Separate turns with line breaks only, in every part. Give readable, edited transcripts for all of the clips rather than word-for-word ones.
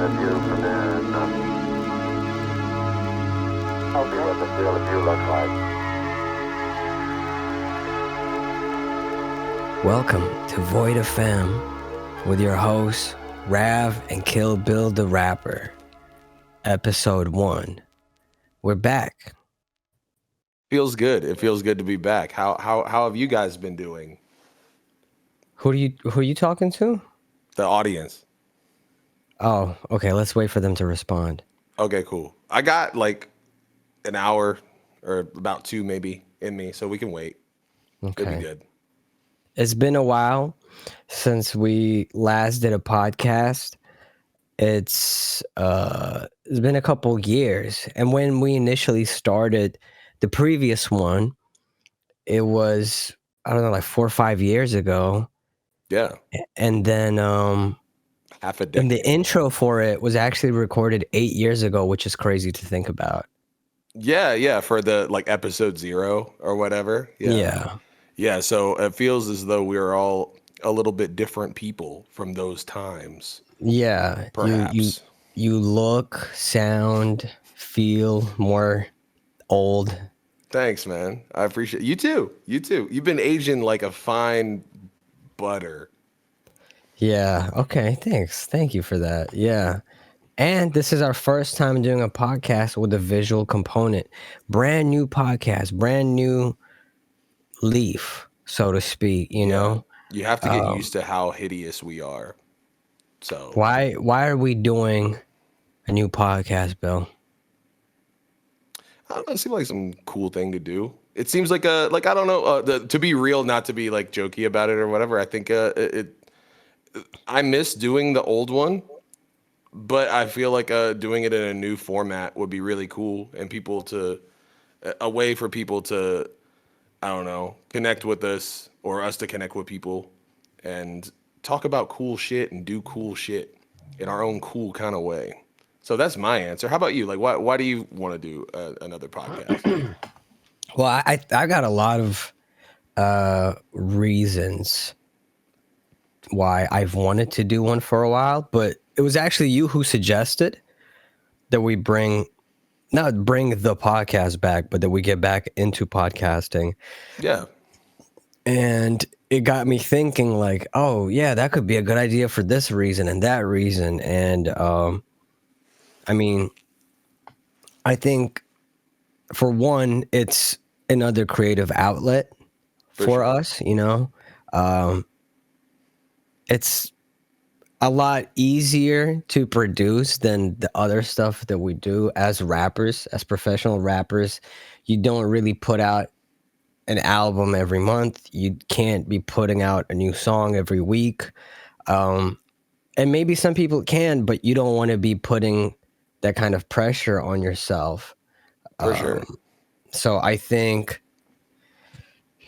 point of view from there, and tell me what the field of view looks like.
Welcome to Void of Femme with your hosts, Rav and Kill Bill the Rapper. Episode 1. We're back.
Feels good. It feels good to be back. How have you guys been doing?
Who are you talking to?
The audience.
Oh, okay. Let's wait for them to respond.
Okay, cool. I got like an hour or about 2 maybe in me, so we can wait.
Okay.
It'll be good.
It's been a while since we last did a podcast. It's been a couple years, and when we initially started the previous one, it was, I don't know, like 4 or 5 years ago.
Yeah.
And then
Half a
and
decade.
the intro for it was actually recorded 8 years ago, which is crazy to think about.
Yeah, for the like episode 0 or whatever. Yeah, so it feels as though we're all a little bit different people from those times.
Yeah.
Perhaps.
You look, sound, feel more old.
Thanks, man. I appreciate you too. You too. You've been aging like a fine butter.
Yeah. Okay. Thanks. Thank you for that. Yeah. And this is our first time doing a podcast with a visual component. Brand new podcast, brand new leaf, so to speak, you know?
You have to get used to how hideous we are. So
Why are we doing a new podcast, Bill?
I don't know, it seems like some cool thing to do. It seems like I don't know, to be real, not to be like jokey about it or whatever. I think I miss doing the old one, but I feel like doing it in a new format would be really cool, and a way for people to, I don't know, connect with us, or us to connect with people and talk about cool shit and do cool shit in our own cool kind of way. So that's my answer. How about you? Like, why do you want to do another podcast?
Well, I got a lot of reasons why I've wanted to do one for a while, but it was actually you who suggested that we not bring the podcast back, but that we get back into podcasting.
Yeah.
And it got me thinking like, oh yeah, that could be a good idea for this reason and that reason. And I mean, I think for one, it's another creative outlet for
sure.
us, you know. It's a lot easier to produce than the other stuff that we do as rappers, as professional rappers. You don't really put out an album every month. You can't be putting out a new song every week. And maybe some people can, but you don't want to be putting that kind of pressure on yourself.
For sure.
So I think,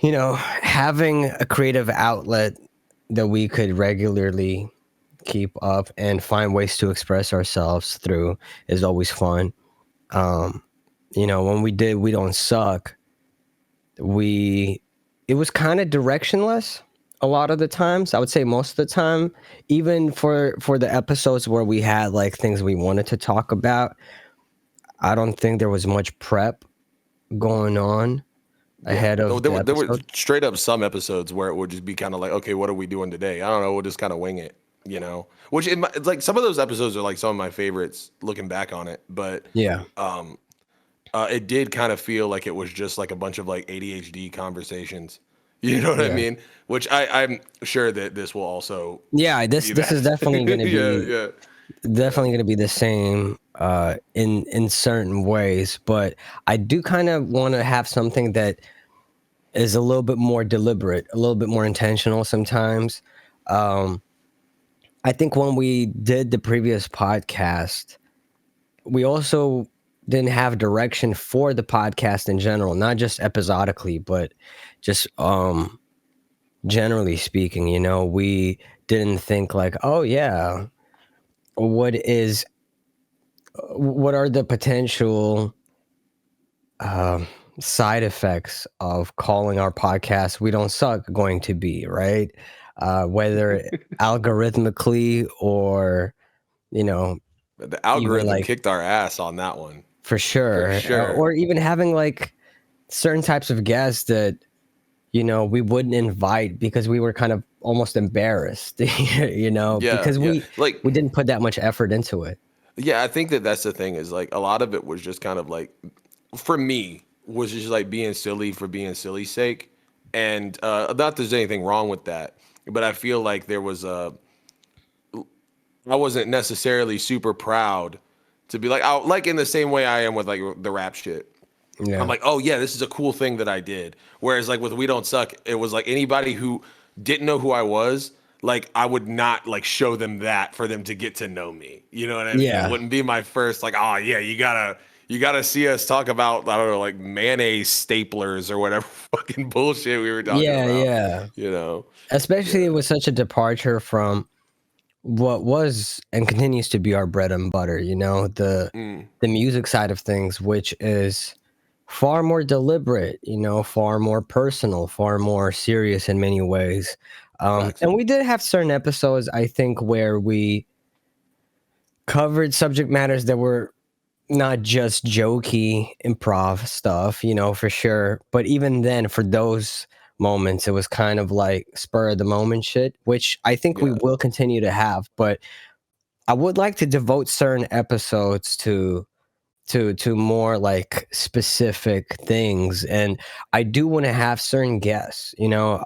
you know, having a creative outlet that we could regularly keep up and find ways to express ourselves through is always fun. You know, when we did We Don't Suck, it was kind of directionless a lot of the times. I would say most of the time, even for the episodes where we had like things we wanted to talk about, I don't think there was much prep going on ahead of the
there were
episode.
straight up some episodes where it would just be kind of like, okay, what are we doing today? I don't know. We'll just kind of wing it, you know, which it's like some of those episodes are like some of my favorites looking back on it. But
Yeah.
It did kind of feel like it was just like a bunch of like ADHD conversations. You know what I mean? Which I'm sure that this will also.
Yeah, this is definitely going to be definitely going to be the same in certain ways, but I do kind of want to have something that is a little bit more deliberate, a little bit more intentional sometimes. I think when we did the previous podcast, we also didn't have direction for the podcast in general, not just episodically, but just generally speaking, you know, we didn't think like, oh yeah, what are the potential side effects of calling our podcast We Don't Suck going to be, right? Whether algorithmically or, you know,
The
you were
algorithm
like,
kicked our ass on that one.
for sure.
sure.
Or even having like certain types of guests that, you know, we wouldn't invite because we were kind of almost embarrassed, you know,
Yeah,
because
yeah.
we
Like,
didn't put that much effort into it.
yeah, I think that that's the thing is like a lot of it was just kind of like, for me, was just like being silly for being silly's sake. And not that there's anything wrong with that, but I feel like there was I wasn't necessarily super proud to be like, like in the same way I am with like the rap shit. I'm
Yeah.
like, oh yeah, this is a cool thing that I did. Whereas like with We Don't Suck, it was like anybody who didn't know who I was, like I would not like show them that for them to get to know me. You know what I mean? It
Yeah.
wouldn't be my first like, oh yeah, you gotta see us talk about, I don't know, like mayonnaise staplers or whatever fucking bullshit we were talking
Yeah.
about.
Yeah.
You know?
Especially it
Yeah.
was such a departure from what was and continues to be our bread and butter, you know,
Mm,
the music side of things, which is far more deliberate, you know, far more personal, far more serious in many ways.
facts.
And we did have certain episodes, I think, where we covered subject matters that were not just jokey improv stuff, you know, for sure. But even then, for those moments, it was kind of like spur of the moment shit, which I think we
Yeah.
will continue to have. But I would like to devote certain episodes to more like specific things, and I do want to have certain guests, you know,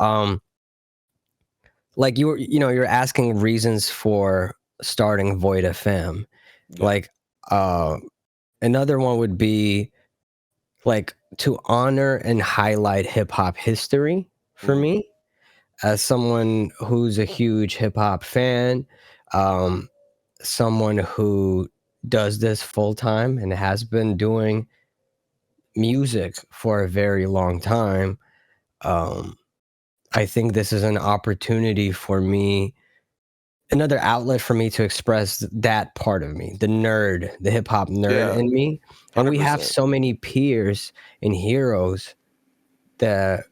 like you're asking reasons for starting Void FM.
Yeah.
Like uh another one would be like to honor and highlight hip hop history for
Mm,
me as someone who's a huge hip hop fan, um someone who does this full time and has been doing music for a very long time. Um, I think this is an opportunity for me, another outlet for me to express that part of me, the nerd, the hip hop nerd
yeah.
in me. And we have
100%.
so many peers and heroes that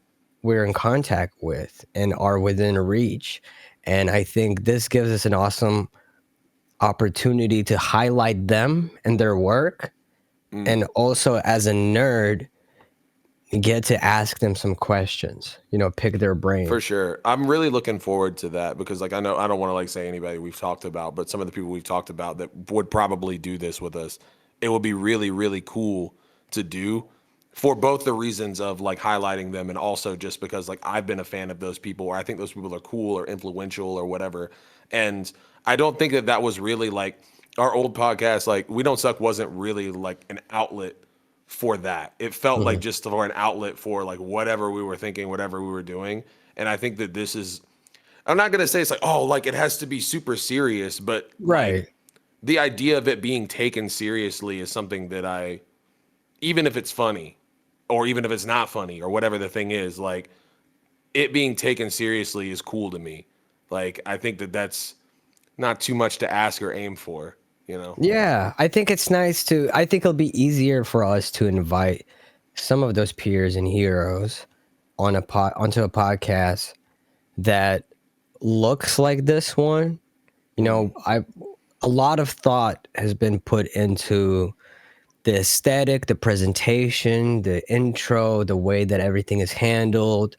we're in contact with and are within reach. And I think this gives us an awesome opportunity to highlight them and their work.
Mm.
And also, as a nerd, get to ask them some questions, you know, pick their
For
brain.
sure. I'm really looking forward to that because like I know I don't want to like say anybody we've talked about, but some of the people we've talked about that would probably do this with us. It would be really, really cool to do for both the reasons of like highlighting them and also just because like I've been a fan of those people or I think those people are cool or influential or whatever. And I don't think that that was really like our old podcast, like We Don't Suck wasn't really like an outlet for that. It felt like
Mhm.
just for an outlet for like whatever we were thinking, whatever we were doing. And I think that this is, I'm not going to say it's like, oh, like it has to be super serious, but like
Right.
the idea of it being taken seriously is something that even if it's funny or even if it's not funny or whatever the thing is, like it being taken seriously is cool to me. Like, I think that that's not too much to ask or aim for, you know?
Yeah, I think it's nice to. I think it'll be easier for us to invite some of those peers and heroes on onto a podcast that looks like this one. You
Mm,
know, a lot of thought has been put into the aesthetic, the presentation, the intro, the way that everything is handled.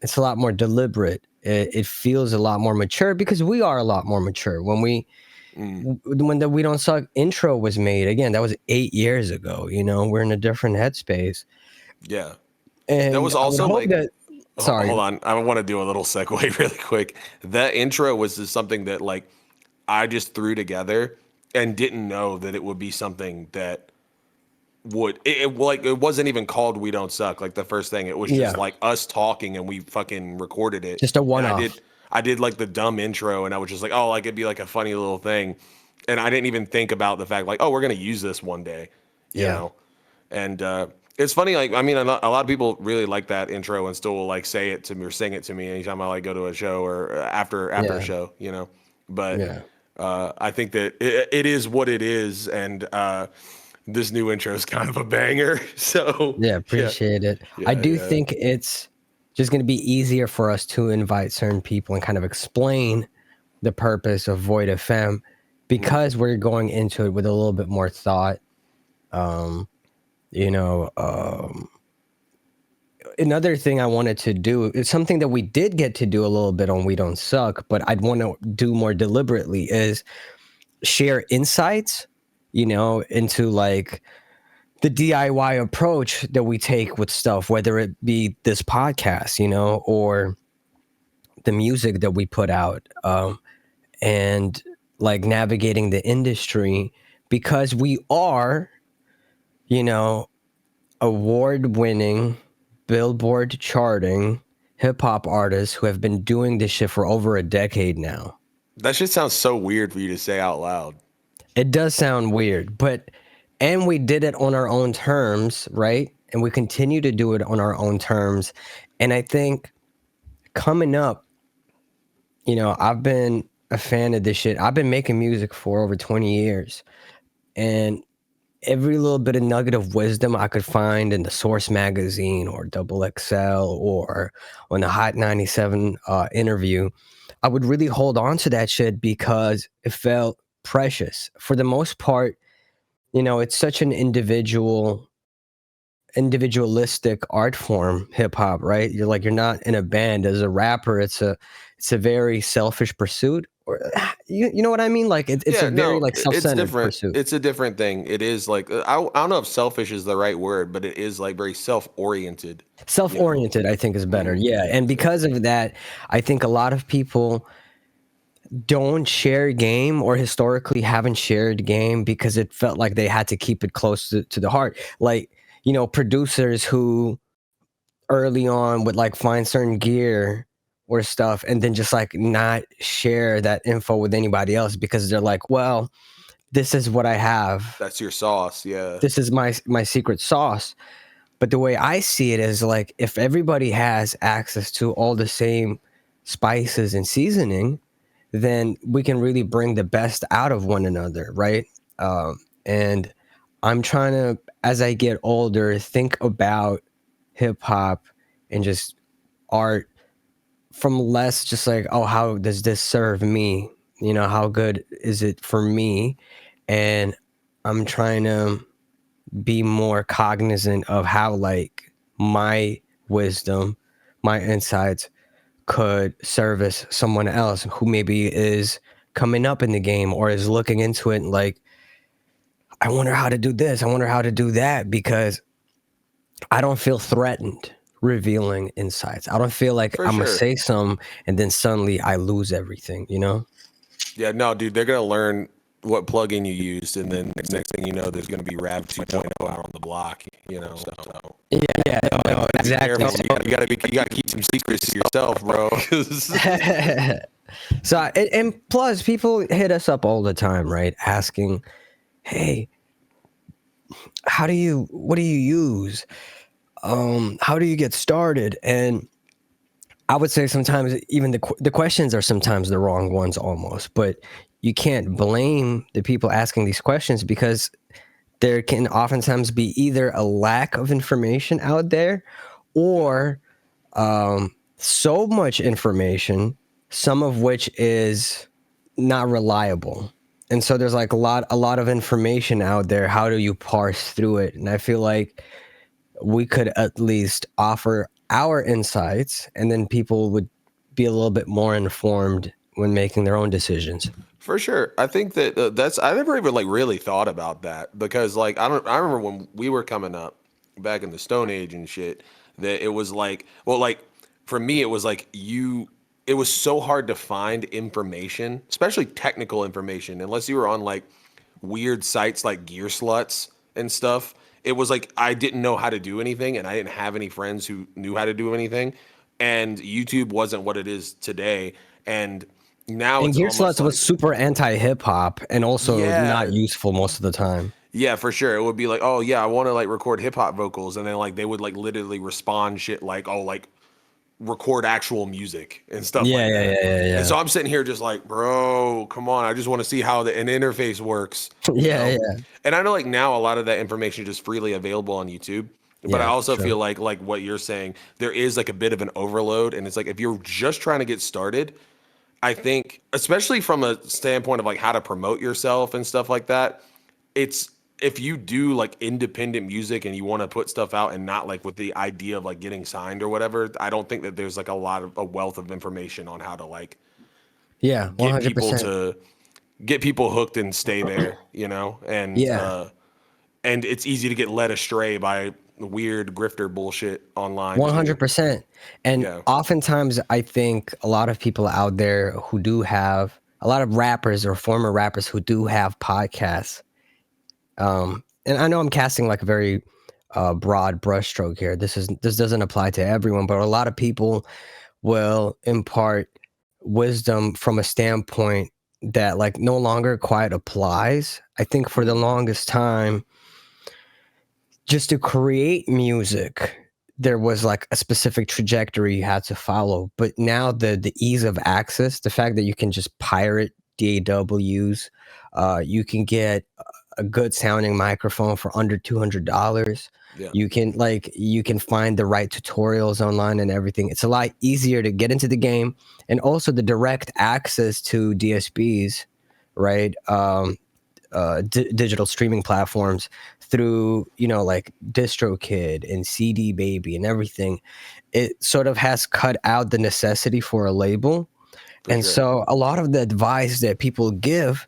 It's a lot more deliberate. It feels a lot more mature because we are a lot more mature.
mm,
When the We Don't Suck intro was made, again, that was 8 years ago. You know, we're in a different headspace,
yeah. That
and
was
I would
also
hope
like,
that. Sorry.
hold on. I want to do a little segue really quick. That intro was just something that like I just threw together and didn't know that it would be something that like it wasn't even called We Don't Suck. Like the first thing, it was just
Yeah,
like us talking and we fucking recorded it.
just a
And
one-off.
I did like the dumb intro and I was just like, oh, like it'd be like a funny little thing. And I didn't even think about the fact like, oh, we're gonna use this one day, you
Yeah,
know? And it's funny, like I mean, a lot of people really like that intro and still will like say it to me or sing it to me anytime I like go to a show or after a
yeah,
show, you know. But
yeah.
I think that it is what it is, and this new intro is kind of a banger. So
Yeah,
yeah,
appreciate it. I
yeah,
do
yeah,
think it's just going to be easier for us to invite certain people and kind of explain the purpose of Void FM because we're going into it with a little bit more thought. You know, another thing I wanted to do is something that we did get to do a little bit on We Don't Suck, but I'd want to do more deliberately is share insights, you know, into like the DIY approach that we take with stuff, whether it be this podcast, you know, or the music that we put out, and like navigating the industry, because we are, you know, award-winning, Billboard charting hip hop artists who have been doing this shit for over a decade now.
That shit sounds so weird for you to say out loud.
It does sound weird, and we did it on our own terms, right? And we continue to do it on our own terms. And I think coming up, you know, I've been a fan of this shit. I've been making music for over 20 years. And every little bit of nugget of wisdom I could find in the Source magazine or Double XL or on the Hot 97 interview, I would really hold on to that shit because it felt precious. For the most part, you know, it's such an individualistic art form, hip hop, right? You're not in a band. As a rapper, it's a very selfish pursuit. Or you know what I mean? Like it's a very like self-centered pursuit.
It's a different thing. It is like I don't know if selfish is the right word, but it is like very self-oriented.
Self-oriented, I think, is better. Yeah, and because of that, I think a lot of people don't share game or historically haven't shared game because it felt like they had to keep it close to the heart. Like, you know, producers who early on would like find certain gear or stuff and then just like not share that info with anybody else because they're like, well, this is what I have.
That's your sauce. Yeah.
This is my secret sauce. But the way I see it is like if everybody has access to all the same spices and seasoning, then we can really bring the best out of one another, right? And I'm trying to, as I get older, think about hip hop and just art from less just like, oh, how does this serve me? You know, how good is it for me? And I'm trying to be more cognizant of how like my wisdom, my insights could service someone else who maybe is coming up in the game or is looking into it and like, I wonder how to do this. I wonder how to do that, because I don't feel threatened revealing insights. I don't feel like I'm gonna say some and then suddenly I lose everything, you know?
Yeah, no, dude, they're gonna learn what plugin you used, and then next thing you know, there's gonna be Rav 2.0 out on the block, you know. So
No, exactly.
You gotta keep some secrets to yourself, bro.
So and plus, people hit us up all the time, right? Asking, hey, what do you use? How do you get started? And I would say sometimes even the questions are sometimes the wrong ones almost, but you can't blame the people asking these questions because there can oftentimes be either a lack of information out there or so much information, some of which is not reliable. And so there's like a lot of information out there. How do you parse through it? And I feel like we could at least offer our insights, and then people would be a little bit more informed when making their own decisions.
For sure. I think that that's, I never even like really thought about that, because like, I remember when we were coming up back in the Stone Age and shit, that it was like, well, like for me, it was like it was so hard to find information, especially technical information, unless you were on like weird sites like Gear Sluts and stuff. It was like I didn't know how to do anything, and I didn't have any friends who knew how to do anything, and YouTube wasn't what it is today. And now
and
it's
Gear
almost
Sluts was super anti-hip hop and also not useful most of the time.
Yeah, for sure. It would be like, oh yeah, I want to like record hip hop vocals, and then like they would like literally respond shit like, oh, like record actual music and stuff like that.
Yeah.
And so I'm sitting here just like, bro, come on. I just want to see how an interface works.
Yeah.
And I know like now a lot of that information is just freely available on YouTube. But I also feel like what you're saying, there is like a bit of an overload. And it's like if you're just trying to get started, I think, especially from a standpoint of like how to promote yourself and stuff like that, it's if you do like independent music and you want to put stuff out and not like with the idea of like getting signed or whatever, I don't think that there's like a wealth of information on how to like
Yeah,
get people
100%.
to get people hooked and stay there, you know?
Yeah,
And it's easy to get led astray by weird grifter bullshit online too.
100%. And
Yeah.
oftentimes, I think a lot of people out there who do have a lot of rappers or former rappers who do have podcasts. And I know I'm casting like a very broad brushstroke here. This doesn't apply to everyone, but a lot of people will impart wisdom from a standpoint that like no longer quite applies. I think for the longest time, just to create music, there was like a specific trajectory you had to follow. But now the ease of access, the fact that you can just pirate DAWs, you can get a good sounding microphone for under $200.
Yeah.
You can find the right tutorials online and everything. It's a lot easier to get into the game, and also the direct access to DSPs, right? Digital streaming platforms through like DistroKid and CD Baby and everything. It sort of has cut out the necessity for a label,
For
and
sure.
so a lot of the advice that people give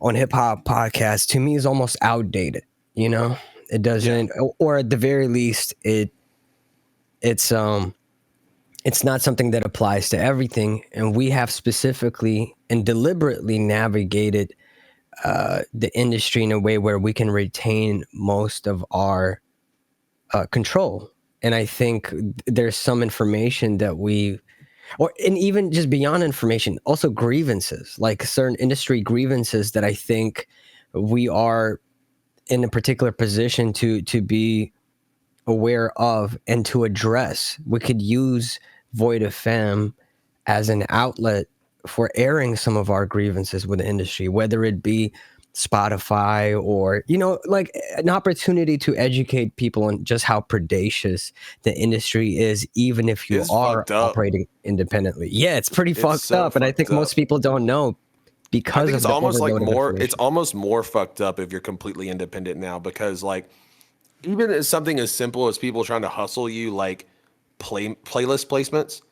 on hip hop podcasts to me is almost outdated. It doesn't, or at the very least, it's not something that applies to everything, and we have specifically and deliberately navigated the industry in a way where we can retain most of our control. And I think there's some information that and even just beyond information, also grievances, like certain industry grievances that I think we are in a particular position to be aware of and to address. We could use Void FM as an outlet for airing some of our grievances with the industry, whether it be Spotify or, like an opportunity to educate people on just how predacious the industry is, even if you
It's
are
fucked up.
operating independently. Yeah, it's pretty
It's
fucked
so
up. And I think
fucked up.
most people don't know
I
because
think
of
it's
the
almost like
overload of
more it's
information.
almost more fucked up if you're completely independent now, because like even as something as simple as people trying to hustle you like playlist placements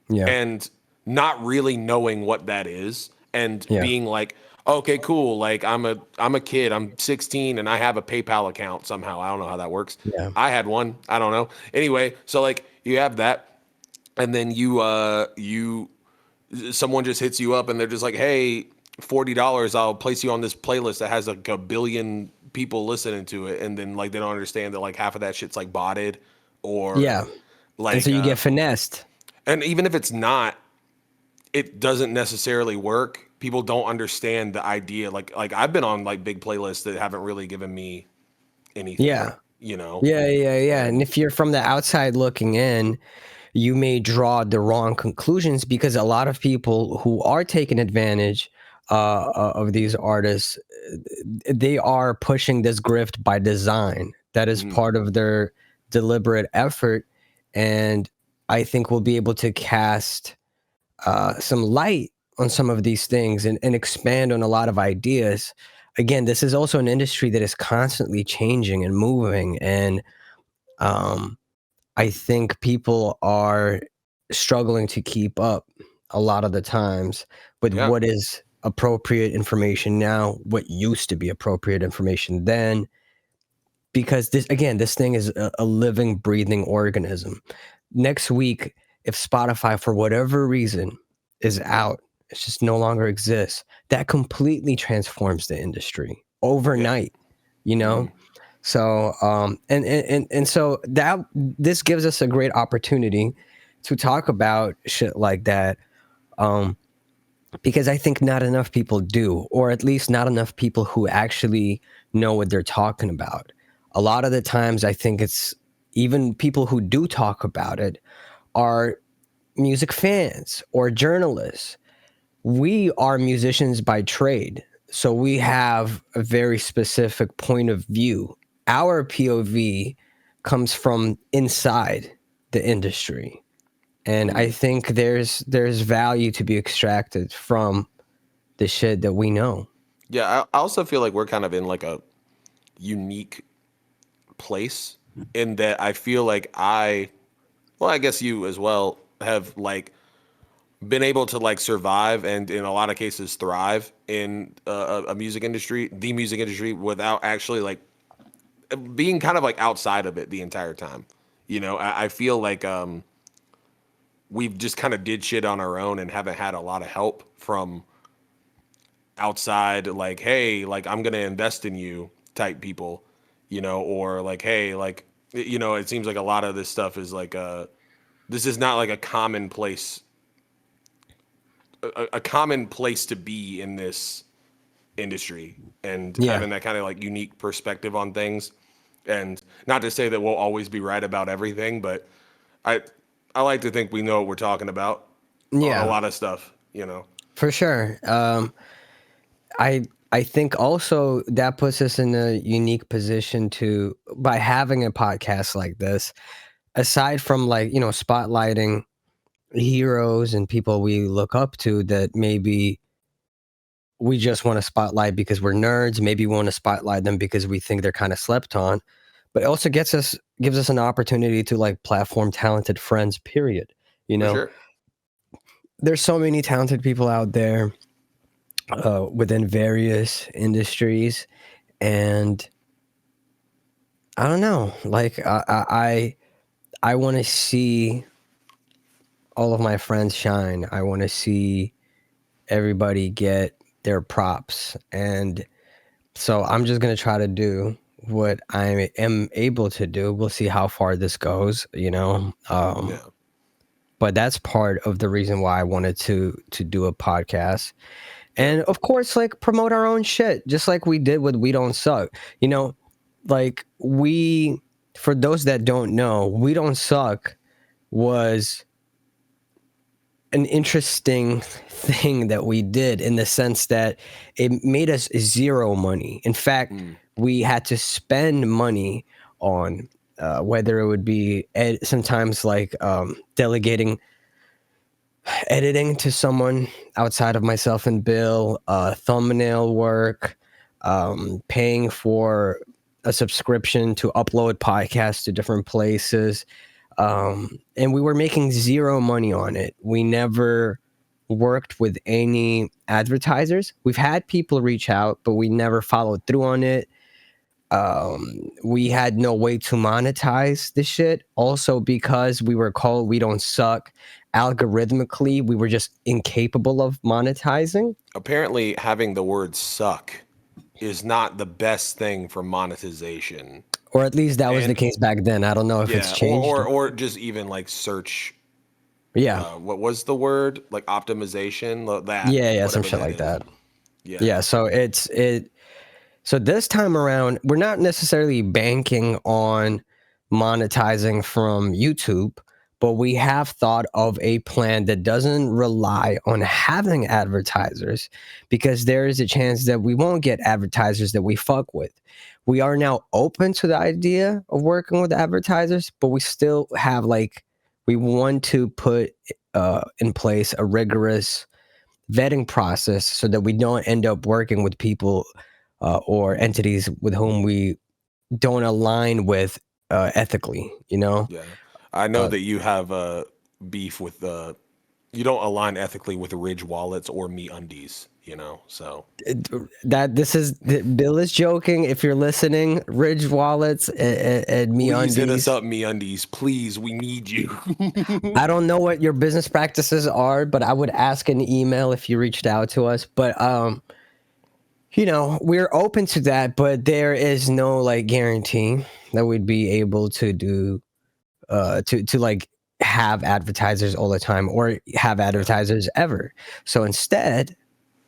Yeah.
and not really knowing what that is and
Yeah.
being like, okay, cool, like I'm a kid, I'm 16 and I have a PayPal account somehow. I don't know how that works.
Yeah.
I had one, I don't know. Anyway, so like you have that, and then you someone just hits you up and they're just like, hey, $40, I'll place you on this playlist that has like a billion people listening to it, and then like they don't understand that like half of that shit's like botted or
Yeah. And so
like
you get finessed.
and even if it's not, it doesn't necessarily work. People don't understand the idea. Like I've been on like big playlists that haven't really given me anything.
Yeah.
You know?
Yeah. And if you're from the outside looking in, you may draw the wrong conclusions, because a lot of people who are taking advantage of these artists, they are pushing this grift by design. That is
Mhm.
part of their deliberate effort. And I think we'll be able to cast some light on some of these things, and expand on a lot of ideas. Again, this is also an industry that is constantly changing and moving. And I think people are struggling to keep up a lot of the times with
Yeah.
what is appropriate information now, what used to be appropriate information then, because this thing is a living, breathing organism. Next week, if Spotify, for whatever reason, is out, it just no longer exists, that completely transforms the industry
Yeah.
overnight, you know?
Mhm.
So, and so that this gives us a great opportunity to talk about shit like that, because I think not enough people do, or at least not enough people who actually know what they're talking about. A lot of the times, I think it's even people who do talk about it are music fans or journalists. We are musicians by trade, so we have a very specific point of view. Our POV comes from inside the industry. And I think there's value to be extracted from the shit that we know.
Yeah, I also feel like we're kind of in like a unique place in that I feel like well, I guess you as well have like been able to like survive and in a lot of cases thrive in a music industry, the music industry, without actually like being kind of like outside of it the entire time. You know, I feel like we've just kind of did shit on our own and haven't had a lot of help from outside, like, hey, like I'm gonna invest in you type people, you know, or like, hey, like, you know, it seems like a lot of this stuff is like this is not like a commonplace a common place to be in this industry, and
Yeah.
having that kind of like unique perspective on things. And not to say that we'll always be right about everything, but I I like to think we know what we're talking about. A
Yeah,
lot of stuff, you know.
for sure. I think also that puts us in a unique position to, by having a podcast like this, aside from like, you know, spotlighting heroes and people we look up to that maybe we just want to spotlight because we're nerds, maybe we want to spotlight them because we think they're kind of slept on, but it also gives us an opportunity to like platform talented friends, period. You
For
know,
sure.
there's so many talented people out there within various industries, and I don't know, like I want to see all of my friends shine. I want to see everybody get their props, and so I'm just gonna try to do what I am able to do. We'll see how far this goes, you know.
Yeah.
But that's part of the reason why I wanted to do a podcast. And of course, like promote our own shit, just like we did with We Don't Suck. You know, like for those that don't know, We Don't Suck was an interesting thing that we did in the sense that it made us zero money. In fact, we had to spend money on whether it would be sometimes like delegating editing to someone outside of myself and Bill, thumbnail work, paying for a subscription to upload podcasts to different places. And we were making zero money on it. We never worked with any advertisers. We've had people reach out, but we never followed through on it. We had no way to monetize the shit. Also, because we were called We Don't Suck, algorithmically, we were just incapable of monetizing.
Apparently, having the word suck is not the best thing for monetization.
Or at least that was the
And
case back then. I don't know if it's
yeah,
changed.
or just even like search.
Yeah.
What was the word? Like optimization. That
Yeah, some
whatever
shit
that
like
is.
that.
Yeah.
Yeah, so so this time around, we're not necessarily banking on monetizing from YouTube, but we have thought of a plan that doesn't rely on having advertisers, because there is a chance that we won't get advertisers that we fuck with. We are now open to the idea of working with advertisers, but we still have we want to put in place a rigorous vetting process so that we don't end up working with people or entities with whom we don't align with ethically, you know?
Yeah. I know
Uh,
that you have beef with you don't align ethically with Ridge wallets or Me Undies, you know. So
Bill is joking. If you're listening, Ridge Wallets and
please hit us
MeUndies.
up, Me Undies. Please, we need you.
I don't know what your business practices are, but I would ask an email if you reached out to us. But you know, we're open to that, but there is no like guarantee that we'd be able to do to like have advertisers all the time or have advertisers ever. So instead,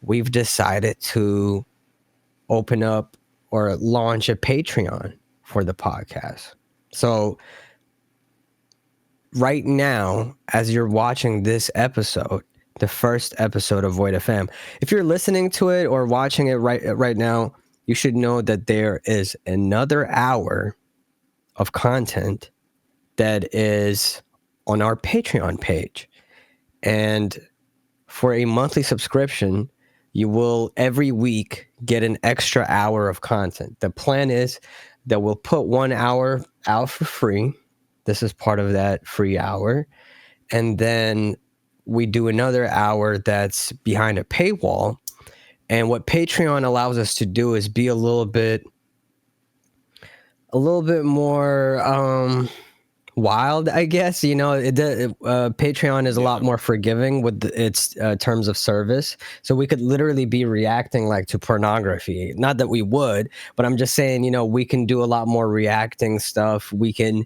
we've decided to open up or launch a Patreon for the podcast. So right now, as you're watching this episode, the first episode of Void FM, if you're listening to it or watching it right now, you should know that there is another hour of content that is on our Patreon page. And for a monthly subscription, you will every week get an extra hour of content. The plan is that we'll put 1 hour out for free. This is part of that free hour. And then we do another hour that's behind a paywall. And what Patreon allows us to do is be a little bit more wild, I guess. Patreon is a lot more forgiving with its terms of service. So we could literally be reacting like to pornography. Not that we would, but I'm just saying, we can do a lot more reacting stuff. We can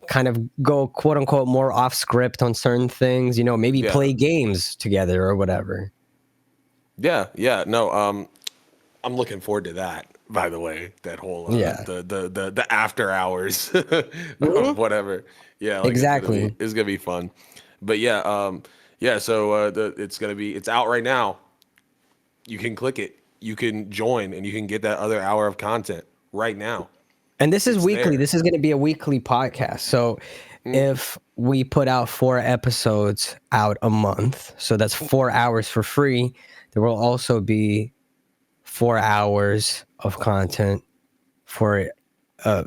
kind of go quote unquote more off script on certain things, maybe play games together or whatever.
Yeah. No, I'm looking forward to that, by the way, that whole, the after hours, whatever. Yeah. Like
exactly.
It's gonna be fun, but so, it's out right now. You can click it, you can join, and you can get that other hour of content right now.
And this is weekly.
There.
This is going to be a weekly podcast. So if we put out 4 episodes out a month, so that's 4 hours for free, there will also be 4 hours of content for a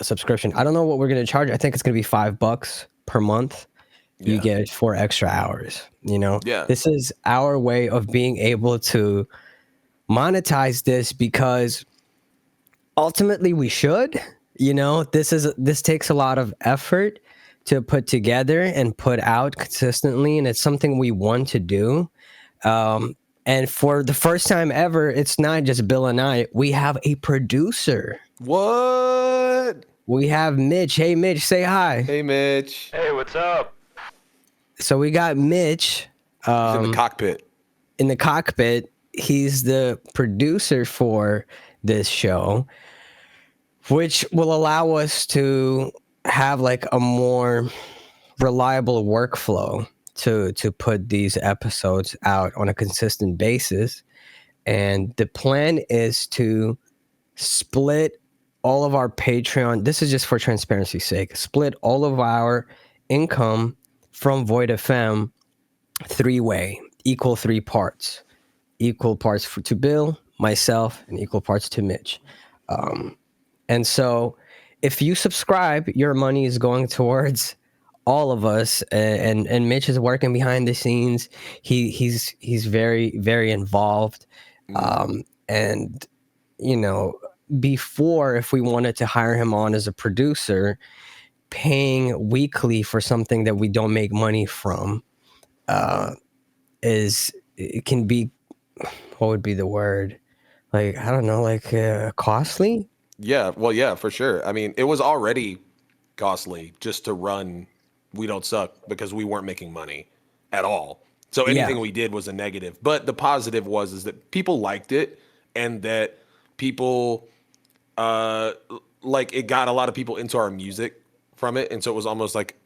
subscription. I don't know what we're going to charge. I think it's going to be $5 per month. You get 4 extra hours,
Yeah.
This is our way of being able to monetize this, because ultimately we should, this takes a lot of effort to put together and put out consistently, and it's something we want to do. And for the first time ever, it's not just Bill and I. We have a producer.
What?
We have Mitch. Hey, Mitch, say hi.
Hey, Mitch.
Hey, what's up?
So we got Mitch.
He's in the cockpit.
In the cockpit. He's the producer for this show, which will allow us to have like a more reliable workflow to put these episodes out on a consistent basis. And the plan is to split all of our Patreon. This is just for transparency's sake. Split all of our income from Void FM 3-way, equal 3 parts. Equal parts to Bill, myself, and equal parts to Mitch. And so if you subscribe, your money is going towards all of us. And Mitch is working behind the scenes. He's very, very involved. And, before, if we wanted to hire him on as a producer, paying weekly for something that we don't make money from it can be, what would be the word? Like, I don't know, like costly?
Yeah, well, yeah, for sure. I mean, it was already costly just to run We Don't Suck because we weren't making money at all. So anything we did was a negative. But the positive is that people liked it, and that people it got a lot of people into our music from it. And so it was almost like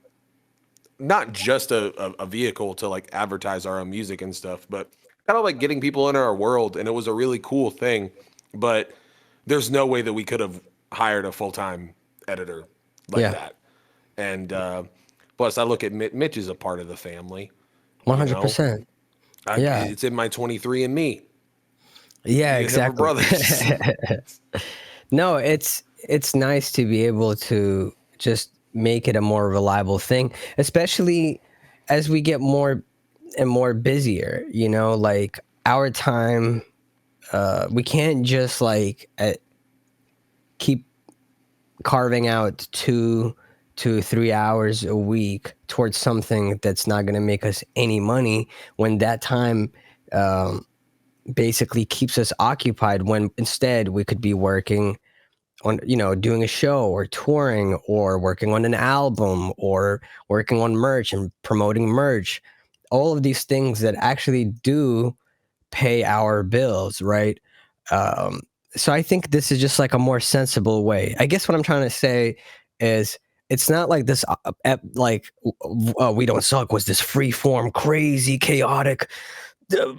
not just a vehicle to like advertise our own music and stuff, but kind of like getting people into our world. And it was a really cool thing. But there's no way that we could have hired a full-time editor like that. And plus, I look at Mitch is a part of the family.
100%.
It's in my 23andMe.
Yeah,
You
exactly.
brothers.
No, it's nice to be able to just make it a more reliable thing, especially as we get more and more busier. Like our time, we can't just keep carving out 2 to 3 hours a week towards something that's not going to make us any money, when that time basically keeps us occupied, when instead we could be working on, doing a show or touring or working on an album or working on merch and promoting merch. All of these things that actually do pay our bills, right? So I think this is just like a more sensible way. I guess what I'm trying to say is it's not like this, We Don't Suck was this free-form, crazy, chaotic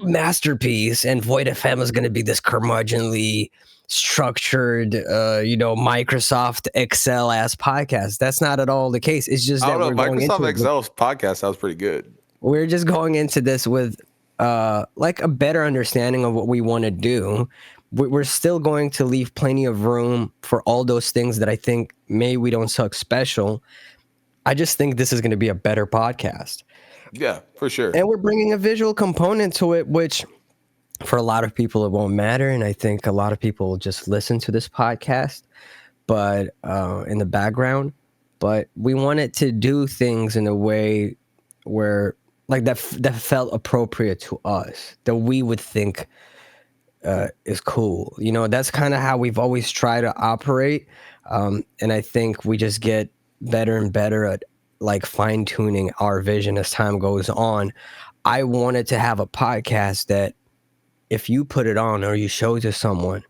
masterpiece, and Void FM is going to be this curmudgeonly, structured, Microsoft Excel ass podcast. That's not at all the case. It's just
I
that
don't know.
we're going
Microsoft
into
Excel's podcast sounds pretty good.
we're just going into this with like a better understanding of what we want to do. We're still going to leave plenty of room for all those things that I think we don't suck special. I just think this is going to be a better podcast.
Yeah, for sure.
And we're bringing a visual component to it, which for a lot of people, it won't matter. And I think a lot of people will just listen to this podcast, but in the background. But we wanted to do things in a way where like that felt appropriate to us, that we would think is cool. That's kind of how we've always tried to operate. And I think we just get better and better at like fine tuning our vision as time goes on. I wanted to have a podcast that if you put it on or you show it to someone,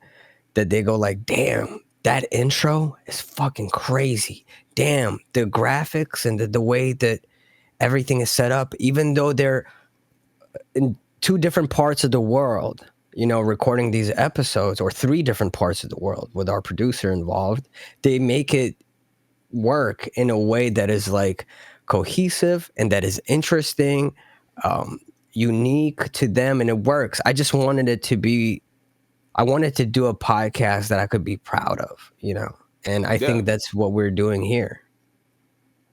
that they go like, damn, that intro is fucking crazy. Damn, the graphics and the way that everything is set up, even though they're in two different parts of the world, recording these episodes, or three different parts of the world with our producer involved, they make it work in a way that is like cohesive and that is interesting, unique to them, and it works. I just wanted it to be, I wanted to do a podcast that I could be proud of, and I think that's what we're doing here.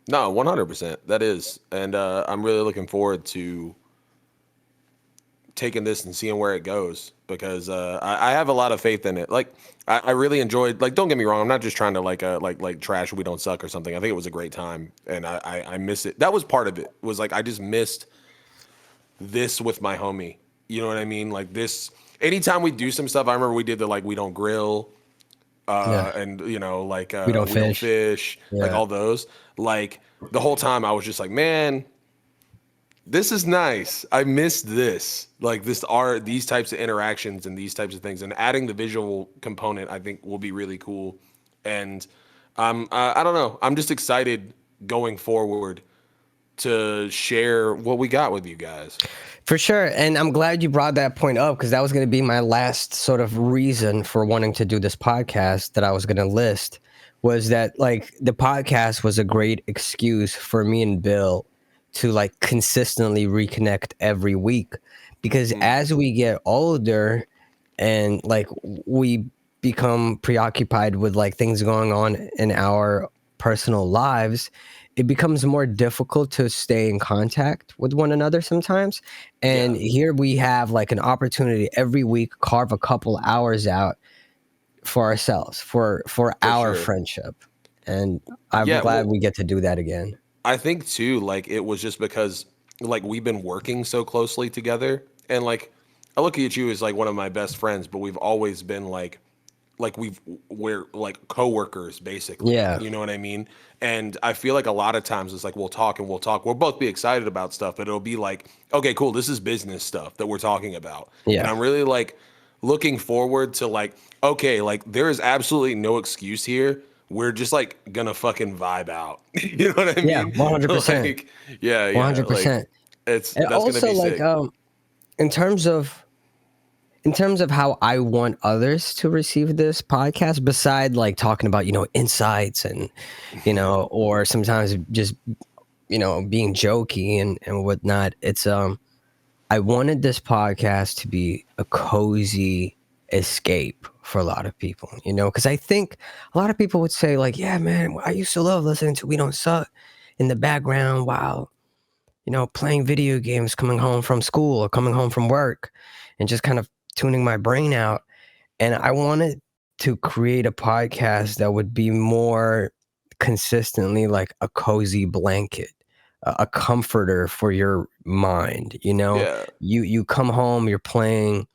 No, 100%. That is. And I'm really looking forward to taking this and seeing where it goes, because I have a lot of faith in it. Like, I really enjoyed, like, don't get me wrong, I'm not just trying to like trash We Don't Suck or something. I think it was a great time, and I miss it. That was part of it, was like I just missed this with my homie. You know what I mean? Like this, anytime we do some stuff, I remember we did the like We Don't Grill, and like
We Don't
Fish, like all those. Like the whole time I was just like, man, this is nice. I missed this. Like these types of interactions and these types of things, and adding the visual component, I think will be really cool. And I don't know. I'm just excited going forward to share what we got with you guys.
For sure. And I'm glad you brought that point up, because that was going to be my last sort of reason for wanting to do this podcast that I was going to list, was that like the podcast was a great excuse for me and Bill to like consistently reconnect every week. Because as we get older and like we become preoccupied with like things going on in our personal lives, it becomes more difficult to stay in contact with one another sometimes. And here we have like an opportunity every week, carve a couple hours out for ourselves, for our friendship. And I'm glad we get to do that again.
I think too, like it was just because like we've been working so closely together, and like I look at you as like one of my best friends, but we've always been like we're like coworkers basically.
Yeah.
You know what I mean? And I feel like a lot of times it's like we'll talk. We'll both be excited about stuff, but it'll be like, okay, cool, this is business stuff that we're talking about.
Yeah.
And I'm really like looking forward to like, okay, like there is absolutely no excuse here. We're just like gonna fucking vibe out. You know what I mean?
Yeah, 100%.
Like, yeah,
100%.
Like, that's
also
gonna be
like
sick.
in terms of how I want others to receive this podcast, beside like talking about, insights and, or sometimes just, being jokey and whatnot. It's, I wanted this podcast to be a cozy escape for a lot of people, because I think a lot of people would say like, yeah, man, I used to love listening to We Don't Suck in the background while, playing video games, coming home from school or coming home from work, and just kind of tuning my brain out. And I wanted to create a podcast that would be more consistently like a cozy blanket, a comforter for your mind. You come home, you're playing,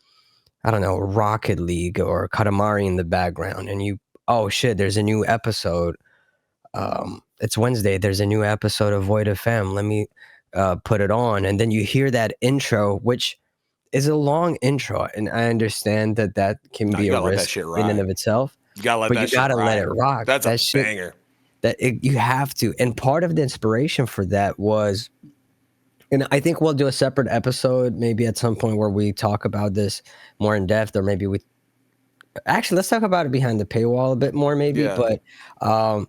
I don't know, Rocket League or Katamari in the background, and oh shit, there's a new episode. It's Wednesday, there's a new episode of Void FM. Let me put it on. And then you hear that intro, which is a long intro, and I understand that can be a risk in and of itself.
You gotta let
it rock.
That's a banger.
You have to. And part of the inspiration for that was, and I think we'll do a separate episode maybe at some point where we talk about this more in depth, or maybe we Actually, let's talk about it behind the paywall a bit more, maybe.
Yeah.
But um,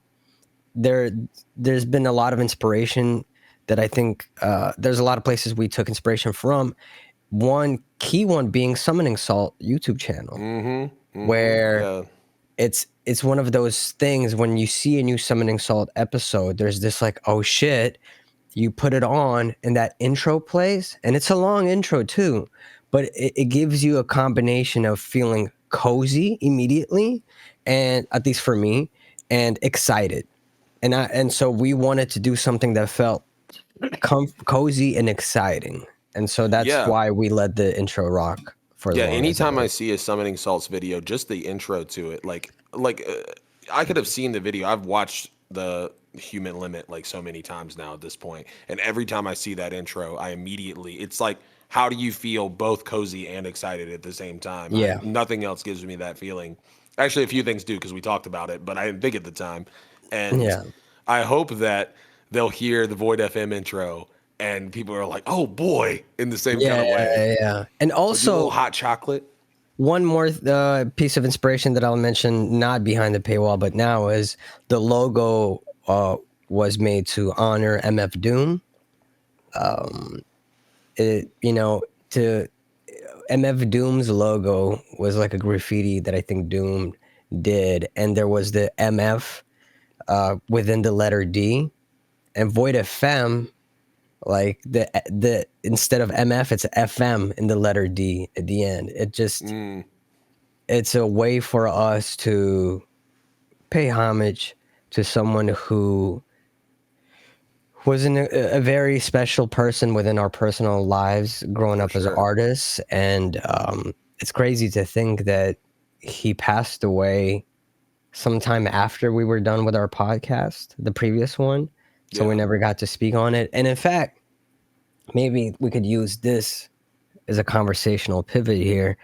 there's been a lot of inspiration that I think there's a lot of places we took inspiration from. One key one being Summoning Salt YouTube channel, where
Yeah.
it's one of those things when you see a new Summoning Salt episode, there's this like, oh shit, you put it on and that intro plays, and it's a long intro too, but it gives you a combination of feeling cozy immediately, and at least for me, and excited. And so we wanted to do something that felt cozy and exciting. And so that's
Yeah.
why we let the intro rock for as
Yeah,
long as it
anytime I
did.
see a Summoning Salts video, just the intro to it, I could have seen the video. I've watched the Human Limit like so many times now at this point, and every time I see that intro, I immediately it's like, how do you feel both cozy and excited at the same time?
Yeah.
Nothing else gives me that feeling. Actually, a few things do because we talked about it, but I didn't think at the time. And
Yeah.
I hope that they'll hear the Void FM intro and people are like, "Oh boy," in the same kind of way.
Yeah. And
With a little
also,
hot chocolate.
one more piece of inspiration that I'll mention, not behind the paywall, but now, is the logo was made to honor MF Doom. It, to MF Doom's logo was like a graffiti that I think Doom did, and there was the MF within the letter D, and Void FM, like the instead of MF, it's FM in the letter D at the end. It's a way for us to pay homage to someone who was a very special person within our personal lives growing
For
up as
sure.
artists. And it's crazy to think that he passed away sometime after we were done with our podcast, the previous one. So we
Yeah.
never got to speak on it. And in fact, maybe we could use this as a conversational pivot here.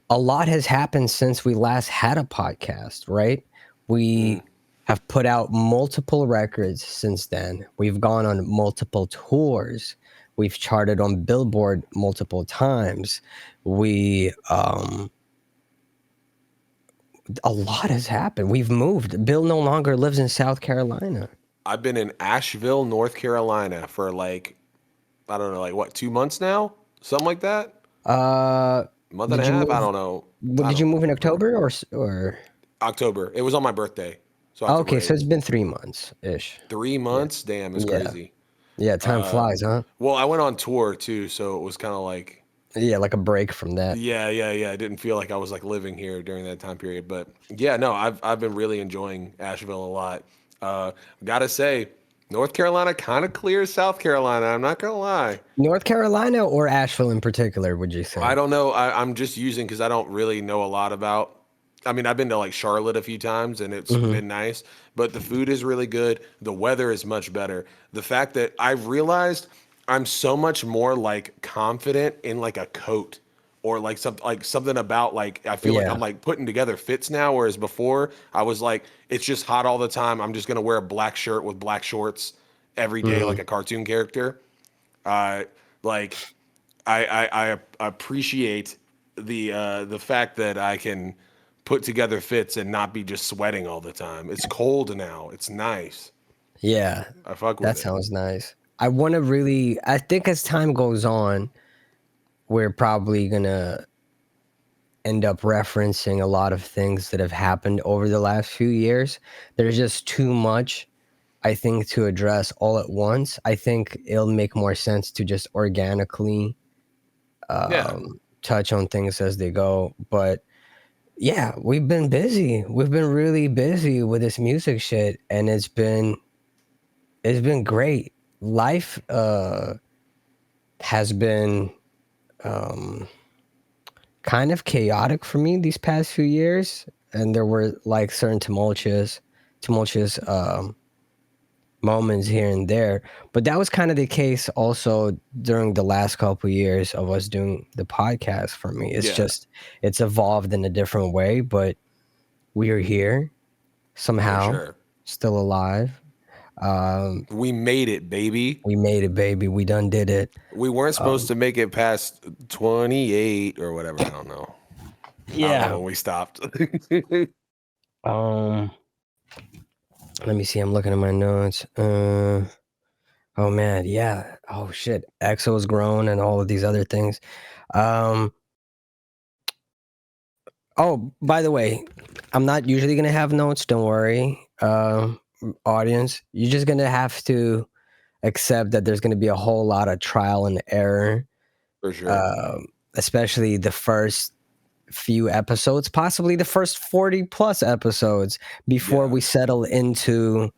A lot has happened since we last had a podcast, right? We have put out multiple records since then. We've gone on multiple tours. We've charted on Billboard multiple times. A lot has happened. We've moved. Bill no longer lives in South Carolina.
I've been in Asheville, North Carolina for I don't know, like what, 2 months now? Something like that? Month and a
Did you
half? I
move?
don't know.
Did you move in October or?
October. It was on my birthday. So
Oh,
October
okay, so
8th.
it's been 3 months ish.
3 months? Damn, it's
Yeah,
crazy.
yeah. Time flies, huh?
Well, I went on tour too, so it was kind of like,
Yeah, like a break from that.
yeah. I didn't feel like I was like living here during that time period. But yeah, no, I've been really enjoying Asheville a lot. Gotta say, North Carolina kind of clears South Carolina. I'm not gonna lie.
North Carolina or Asheville in particular, would you say?
I don't know. I'm just using because I don't really know a lot about. I mean, I've been to like Charlotte a few times and it's been nice, but the food is really good. The weather is much better. The fact that I've realized I'm so much more like confident in like a coat or like something about like I feel like
Yeah.
I'm like putting together fits now, whereas before I was like it's just hot all the time. I'm just gonna wear a black shirt with black shorts every day like a cartoon character. Uh, like I appreciate the fact that I can put together fits and not be just sweating all the time. It's cold now. It's nice.
Yeah,
I fuck with
that
it.
sounds nice. I think as time goes on, we're probably gonna end up referencing a lot of things that have happened over the last few years. There's just too much, I think, to address all at once. I think it'll make more sense to just organically
Yeah.
touch on things as they go. But yeah, we've been busy. We've been really busy with this music shit, and it's been great. Life has been kind of chaotic for me these past few years, and there were like certain tumultuous moments here and there. But that was kind of the case also during the last couple years of us doing the podcast. For me, it's
Yeah.
just it's evolved in a different way, but we are here
For
somehow,
sure.
still alive.
We made it, baby.
We made it, baby. We done did it.
We weren't supposed to make it past 28 or whatever. I don't know. I don't know when we stopped.
Um, let me see. I'm looking at my notes. Oh man, yeah. Oh shit. EXO's grown and all of these other things. Um. Oh, by the way, I'm not usually gonna have notes. Don't worry, audience. You're just gonna have to accept that there's gonna be a whole lot of trial and error,
For sure.
especially the first few episodes, possibly the first 40 plus episodes before
Yeah.
we settle into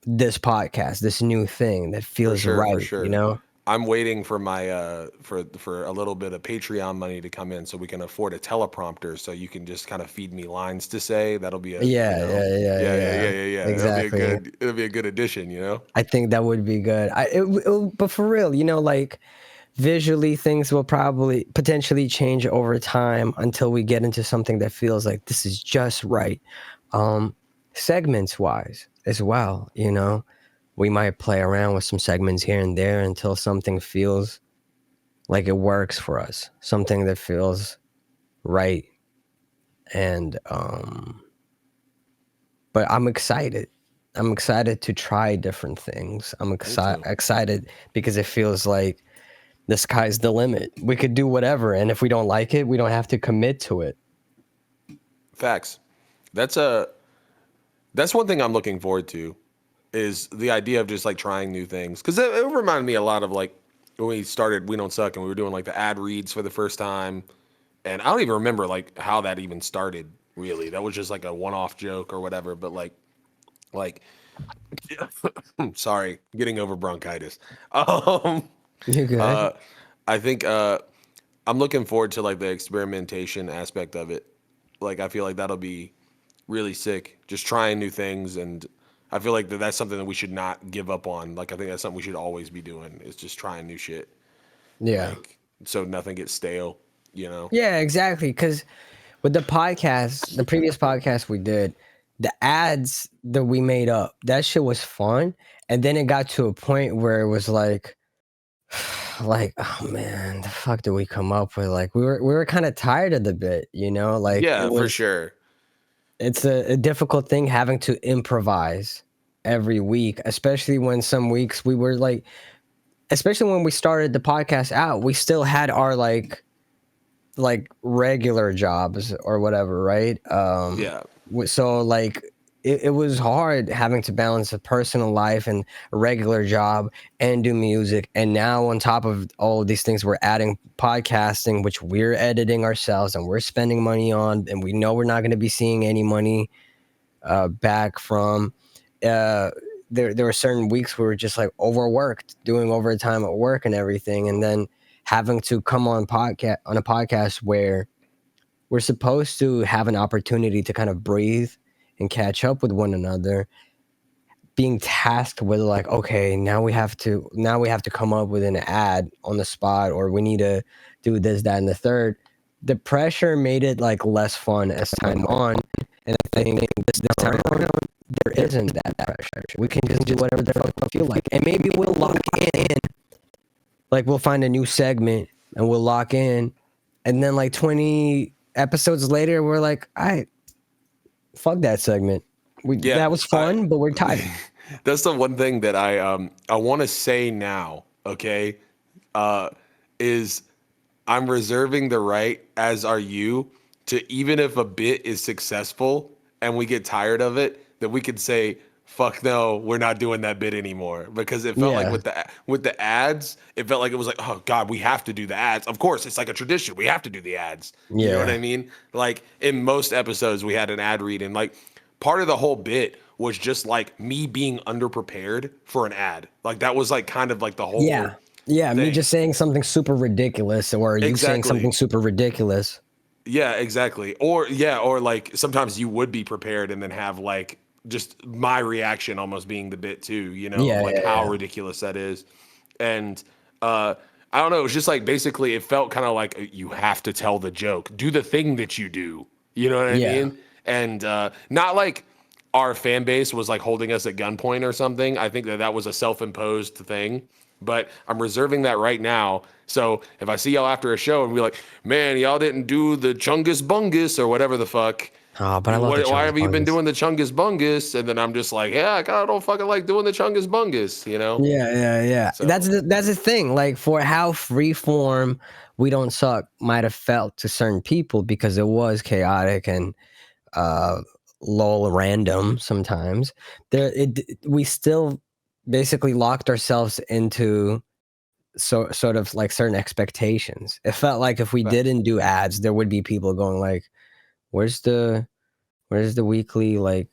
this podcast, this new thing that feels
For
right, you
sure.
know?
I'm waiting for my for a little bit of Patreon money to come in so we can afford a teleprompter so you can just kind of feed me lines to say. That'll be a, you
Yeah,
know,
yeah, yeah, yeah.
yeah.
Exactly.
It'll be a good addition, you know?
I think that would be good. But for real, you know, like visually things will probably potentially change over time until we get into something that feels like this is just right. Segments wise as well, you know, we might play around with some segments here and there until something feels like it works for us, something that feels right. And but I'm excited. I'm excited to try different things. I'm
Me too.
excited because it feels like the sky's the limit. We could do whatever, and if we don't like it, we don't have to commit to it.
Facts. That's a that's one thing I'm looking forward to is the idea of just like trying new things. Because it reminded me a lot of like when we started We Don't Suck and we were doing like the ad reads for the first time. And I don't even remember like how that even started, really. That was just like a one-off joke or whatever. But like, sorry, getting over bronchitis. Um,
You good?
uh, I think I'm looking forward to like the experimentation aspect of it. Like, I feel like that'll be really sick. Just trying new things, and I feel like that's something that we should not give up on. Like, I think that's something we should always be doing is just trying new shit.
Yeah.
Like, so nothing gets stale. You know?
Yeah, exactly. Because with the podcast, the previous podcast we did, the ads that we made up, that shit was fun. And then it got to a point where it was like, oh man, the fuck did we come up with? Like, we were kind of tired of the bit, you know? Like,
Yeah, for sure.
it's a difficult thing having to improvise every week, especially when some weeks we were like, especially when we started the podcast out, we still had our like regular jobs or whatever, right?
Yeah.
So like it was hard having to balance a personal life and a regular job and do music. And now on top of all of these things, we're adding podcasting, which we're editing ourselves and we're spending money on, and we know we're not going to be seeing any money back from. There were certain weeks where we were just like overworked, doing overtime at work and everything, and then having to come on a podcast where we're supposed to have an opportunity to kind of breathe and catch up with one another, being tasked with like, okay, now we have to come up with an ad on the spot, or we need to do this, that, and the third. The pressure made it like less fun as time on, and I think this time around there isn't that pressure. We can just do whatever the fuck we feel like, and maybe we'll lock in. Like we'll find a new segment and we'll lock in, and then like 20 episodes later, we're like, I fuck that segment.
Yeah.
That was fun, but we're tired.
That's the one thing that I want to say now, okay? Is I'm reserving the right, as are you, to even if a bit is successful and we get tired of it, that we could say, "Fuck no, we're not doing that bit anymore." Because it felt like
Yeah,
with the ads, it felt like it was like, "Oh God, we have to do the ads." Of course, it's like a tradition. We have to do the ads. You know what I
yeah,
mean? Like in most episodes, we had an ad read, and like part of the whole bit was just like me being underprepared for an ad. Like that was like kind of like the
yeah,
whole
yeah. Me
thing.
just saying something super ridiculous, or you saying
Exactly.
something super ridiculous.
Yeah, exactly. Or yeah, or like sometimes you would be prepared and then have like just my reaction almost being the bit too, you know, of
Yeah,
like
yeah,
how
yeah,
ridiculous that is. And I don't know, it was just like basically it felt kind of like you have to tell the joke. Do the thing that you do. You know what I
yeah,
mean? And not like our fan base was like holding us at gunpoint or something. I think that that was a self-imposed thing. but I'm reserving that right now. So if I see y'all after a show and be like, man, y'all didn't do the Chungus Bungus or whatever the fuck.
Oh, but I love the
Why
Chungus
have you been
Bungus.
doing the Chungus Bungus? And then I'm just like, yeah, I kind of don't fucking like doing the Chungus Bungus, you know?
Yeah.
So
That's the thing. Like for how freeform We Don't Suck might have felt to certain people because it was chaotic and uh lol random sometimes. We still basically locked ourselves into sort of like certain expectations. It felt like if we
Facts.
didn't do ads, there would be people going like, where's the weekly like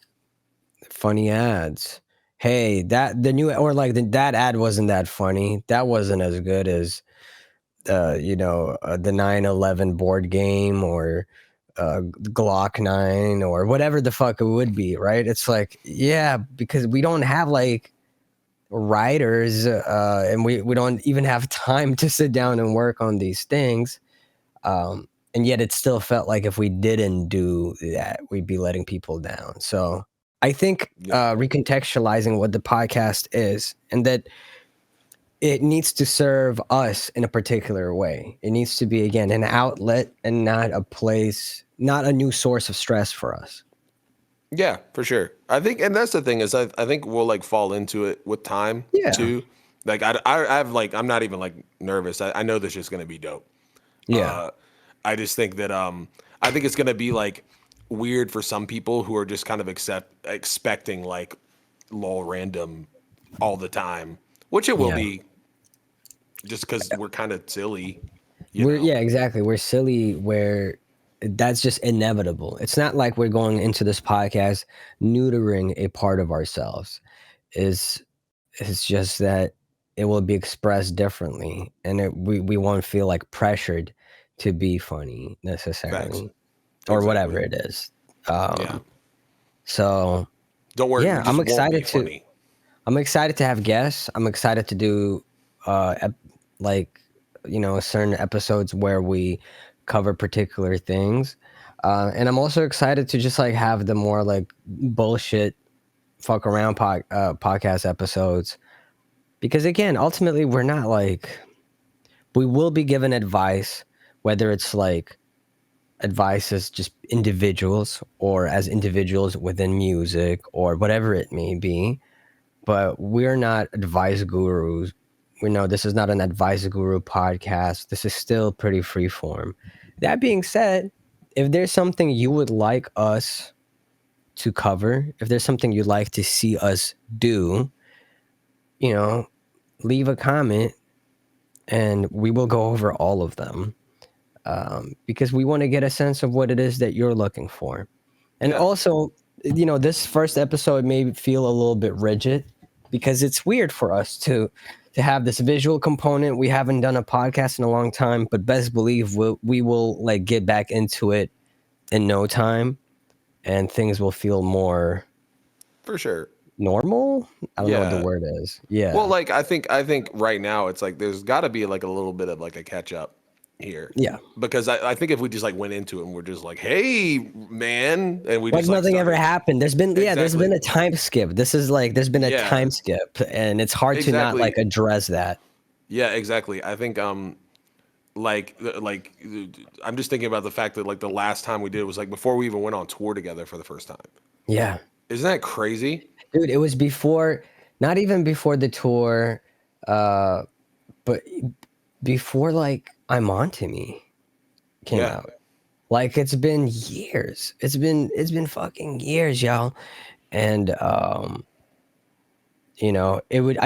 funny ads? Hey, that the new or like that ad wasn't that funny. That wasn't as good as the 9/11 board game or Glock 9 or whatever the fuck it would be, right? It's like, yeah, because we don't have like writers and we don't even have time to sit down and work on these things. And yet it still felt like if we didn't do that, we'd be letting people down. So I think recontextualizing what the podcast is and that it needs to serve us in a particular way. It needs to be, again, an outlet and not a place, not a new source of stress for us.
Yeah, for sure. I think, and that's the thing is, I think we'll like fall into it with time too. Like I've like, I'm not even like nervous. I know this is going to be dope.
Yeah.
I just think that I think it's gonna be like weird for some people who are just kind of expecting like lol random all the time, which it will
Yeah.
be, just because we're kind of silly.
Yeah, exactly. We're silly where that's just inevitable. It's not like we're going into this podcast neutering a part of ourselves. It's just that it will be expressed differently, and we won't feel like pressured to be funny necessarily.
Facts.
Or whatever
Exactly.
it is.
Yeah.
So
Don't worry.
yeah,
It just won't be funny.
I'm excited to have guests. I'm excited to do like certain episodes where we cover particular things. And I'm also excited to just like have the more like bullshit fuck around podcast episodes. Because again, ultimately we're not like we will be given advice, whether it's like advice as just individuals or as individuals within music or whatever it may be, but we're not advice gurus. We know this is not an advice guru podcast. This is still pretty free form. That being said, if there's something you would like us to cover, if there's something you'd like to see us do, leave a comment and we will go over all of them. Because we want to get a sense of what it is that you're looking for. And also, this first episode may feel a little bit rigid because it's weird for us to have this visual component. We haven't done a podcast in a long time, but best believe we will like get back into it in no time and things will feel more
For sure.
normal. I don't know what the word is. Yeah.
Well, like I think right now it's like there's got to be like a little bit of like a catch up here.
Yeah.
Because I think if we just like went into it and we're just like, hey man, and we
like
just
nothing
like
ever happened. There's been there's
Exactly.
been a time skip. This is like there's been a time skip, and it's hard to not like address that.
Yeah, exactly. I think like I'm just thinking about the fact that like the last time we did was like before we even went on tour together for the first time.
Yeah.
Isn't that crazy?
Dude, it was before, not even before the tour, but before like I'm On to Me came out. Like it's been years. It's been fucking years, y'all. And I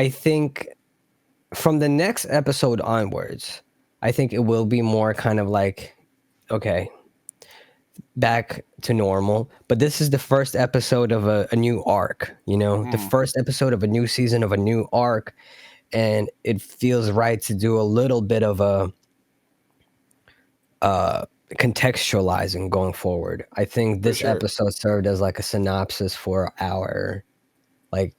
think from the next episode onwards, I think it will be more kind of like, okay, back to normal. But this is the first episode of a new arc, the first episode of a new season of a new arc. And it feels right to do a little bit of a contextualizing going forward. I think this episode served as like a synopsis for our like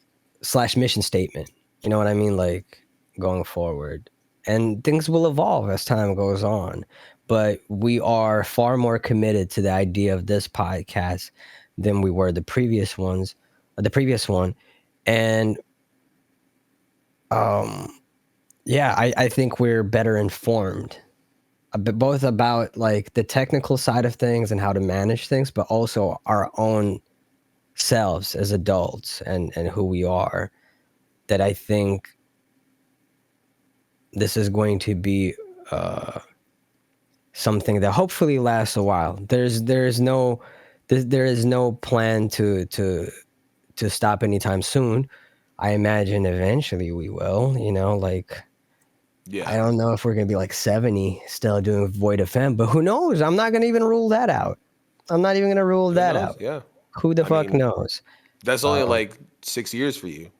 / mission statement. You know what I mean? Like going forward. And things will evolve as time goes on. But we are far more committed to the idea of this podcast than we were the previous one. And Yeah, I think we're better informed, both about like the technical side of things and how to manage things, but also our own selves as adults and who we are. That I think this is going to be something that hopefully lasts a while. There is no plan to stop anytime soon. I imagine eventually we will. Like
Yeah.
I don't know if we're gonna be like 70 still doing Void FM, but who knows? I'm not gonna even rule that out. I'm not even gonna rule
Who
that
knows?
out.
Yeah.
Who the
I
fuck
mean,
knows?
that's only like 6 years for you.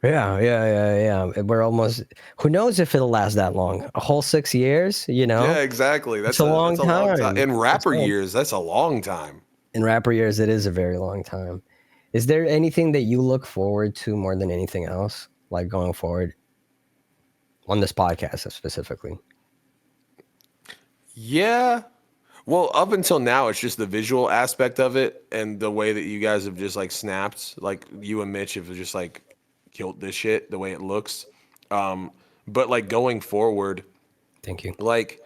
Yeah. We're almost. Who knows if it'll last that long? A whole 6 years?
Yeah, exactly.
It's a long
That's a long time.
time.
In rapper years, that's a long time.
In rapper years, it is a very long time. Is there anything that you look forward to more than anything else, like going forward on this podcast specifically?
Yeah. Well, up until now, it's just the visual aspect of it and the way that you guys have just like snapped, like you and Mitch have just like killed this shit the way it looks. But like going forward,
Thank you.
like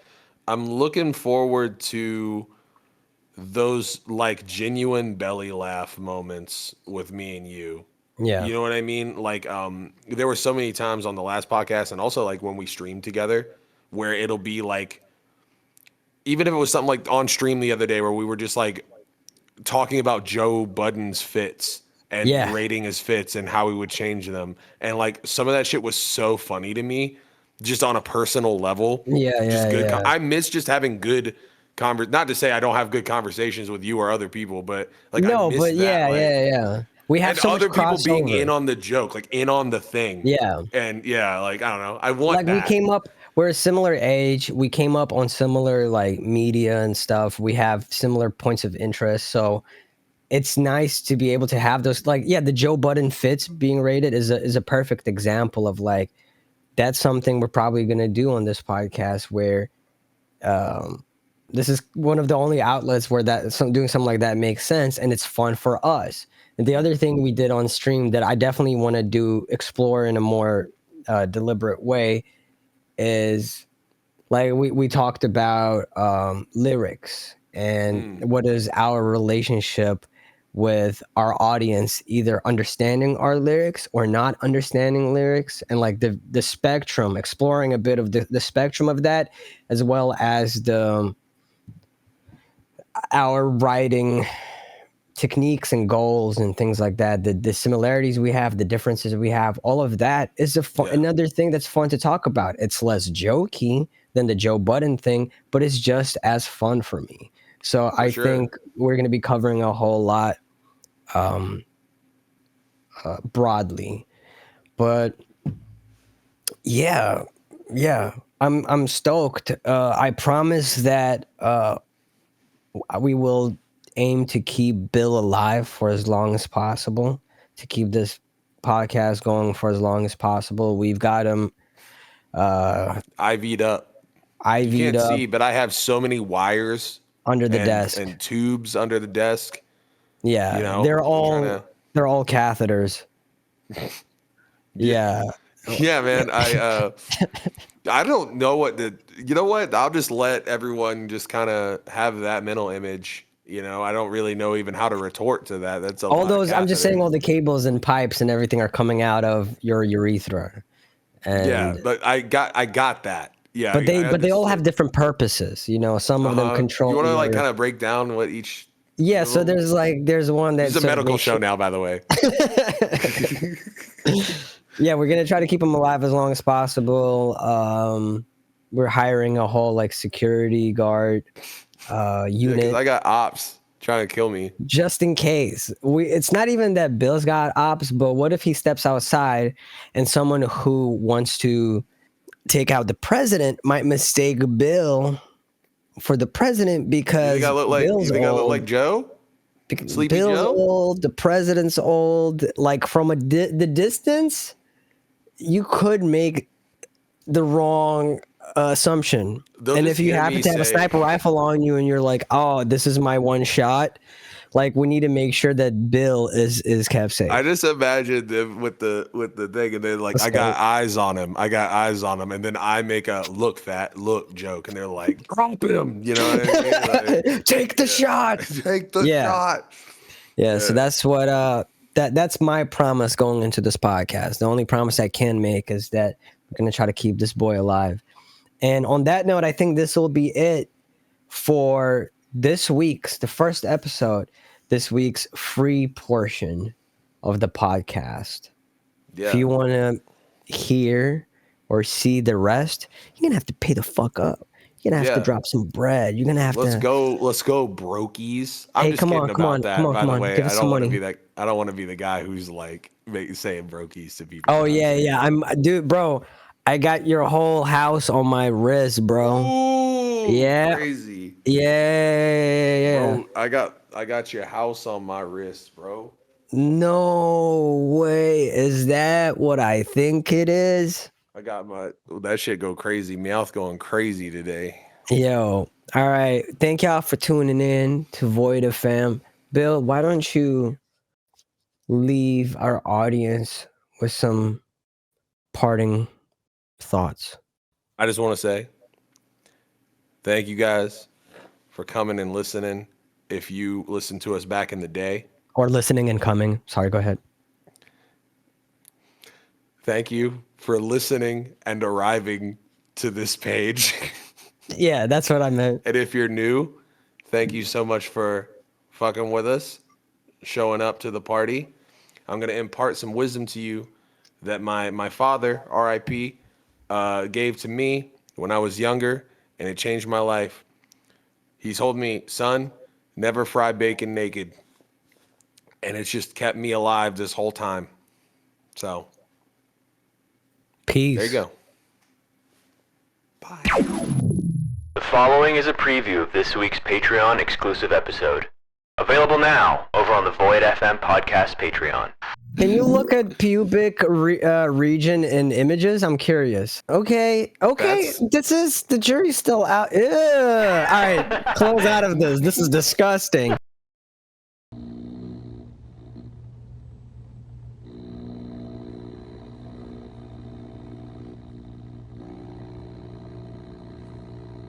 I'm looking forward to those like genuine belly laugh moments with me and you.
Yeah.
You know what I mean? Like there were so many times on the last podcast and also like when we streamed together where it'll be like even if it was something like on stream the other day where we were just like talking about Joe Budden's fits and
Yeah.
rating his fits and how he would change them. And like some of that shit was so funny to me, just on a personal level. Just good.
Yeah.
I miss just having good not to say I don't have good conversations with you or other people, but like I
No,
miss
but
that.
yeah. We have
And
so much
other people being
crossover.
in on the joke, like in on the thing.
Yeah.
And yeah, like I don't know. I want
Like
that.
we're a similar age. We came up on similar like media and stuff. We have similar points of interest. So it's nice to be able to have those, like, yeah, the Joe Budden fits being rated is a perfect example of like, that's something we're probably going to do on this podcast where this is one of the only outlets where doing something like that makes sense and it's fun for us. And the other thing we did on stream that I definitely want to explore in a more deliberate way is like we talked about lyrics and what is our relationship with our audience, either understanding our lyrics or not understanding lyrics, and like the spectrum, exploring a bit of the spectrum of that, as well as our writing techniques and goals and things like that, the similarities we have, the differences we have, all of that is another thing that's fun to talk about. It's less jokey than the Joe Budden thing, but it's just as fun for me. So I think we're going to be covering a whole lot broadly, but yeah, I'm stoked. I promise that we will aim to keep Bill alive for as long as possible, to keep this podcast going for as long as possible. We've got him
IV'd up. You can't see, but I have so many wires
under the desk
and tubes under the desk.
Yeah,
You know,
they're all catheters. Yeah.
Yeah, man. I don't know what to. You know what? I'll just let everyone just kind of have that mental image. You know, I don't really know even how to retort to that. That's
all those. I'm just saying, all the cables and pipes and everything are coming out of your urethra. And
yeah, but I got that. Yeah,
but they all have different purposes. You know, some of them control.
You want to like kind of break down what each.
Yeah, so there's one that's
This is a medical show now, by the way.
Yeah, we're gonna try to keep them alive as long as possible. We're hiring a whole like security guard unit.
Yeah, 'cause I got ops trying to kill me.
Just in case. It's not even that Bill's got ops, but what if he steps outside and someone who wants to take out the president might mistake Bill for the president because
you think I look like Joe? Sleepy
Bill's
Joe?
old, the president's old. Like from the distance, you could make the wrong assumption. And if you happen to have a sniper rifle on you and you're like, oh, this is my one shot, Like we need to make sure that Bill is kept safe.
I just imagined them with the thing, and they're like, I got eyes on him. I got eyes on him. And then I make a look fat look joke, and they're like, drop him. You know what I mean? Like,
Take the shot.
Take the shot.
Yeah, so that's what that's my promise going into this podcast. The only promise I can make is that we're gonna try to keep this boy alive. And on that note, I think this will be it for this week's, the first episode, this week's free portion of the podcast.
Yeah.
If you want to hear or see the rest, you're going to have to pay the fuck up. You're going to have to drop some bread. You're going to have
Let's go brokies. I'm just kidding about that, by the way. I don't want to be that. I don't want to be the guy who's like saying brokies to people.
Oh, yeah. Dude, bro, I got your whole house on my wrist, bro.
Ooh,
yeah.
Crazy.
Yeah.
Bro, I got your house on my wrist, bro.
No way. Is that what I think it is?
I got that shit go crazy. Mouth going crazy today.
Yo. All right. Thank y'all for tuning in to Void of Fam. Bill, why don't you leave our audience with some parting thoughts?
I just want to say thank you guys for coming and listening. If you listened to us back in the day.
Or listening and coming. Sorry, go ahead.
Thank you for listening and arriving to this page.
Yeah, that's what I meant.
And if you're new, thank you so much for fucking with us, showing up to the party. I'm going to impart some wisdom to you that my father, R.I.P., gave to me when I was younger, and it changed my life. He told me, son, never fry bacon naked. And it's just kept me alive this whole time. So,
peace.
There you go. Bye.
The following is a preview of this week's Patreon exclusive episode. Available now over on the Void FM podcast Patreon.
Can you look at pubic region in images? I'm curious. Okay. This is the jury's still out. Ew. All right, close out of this. This is disgusting.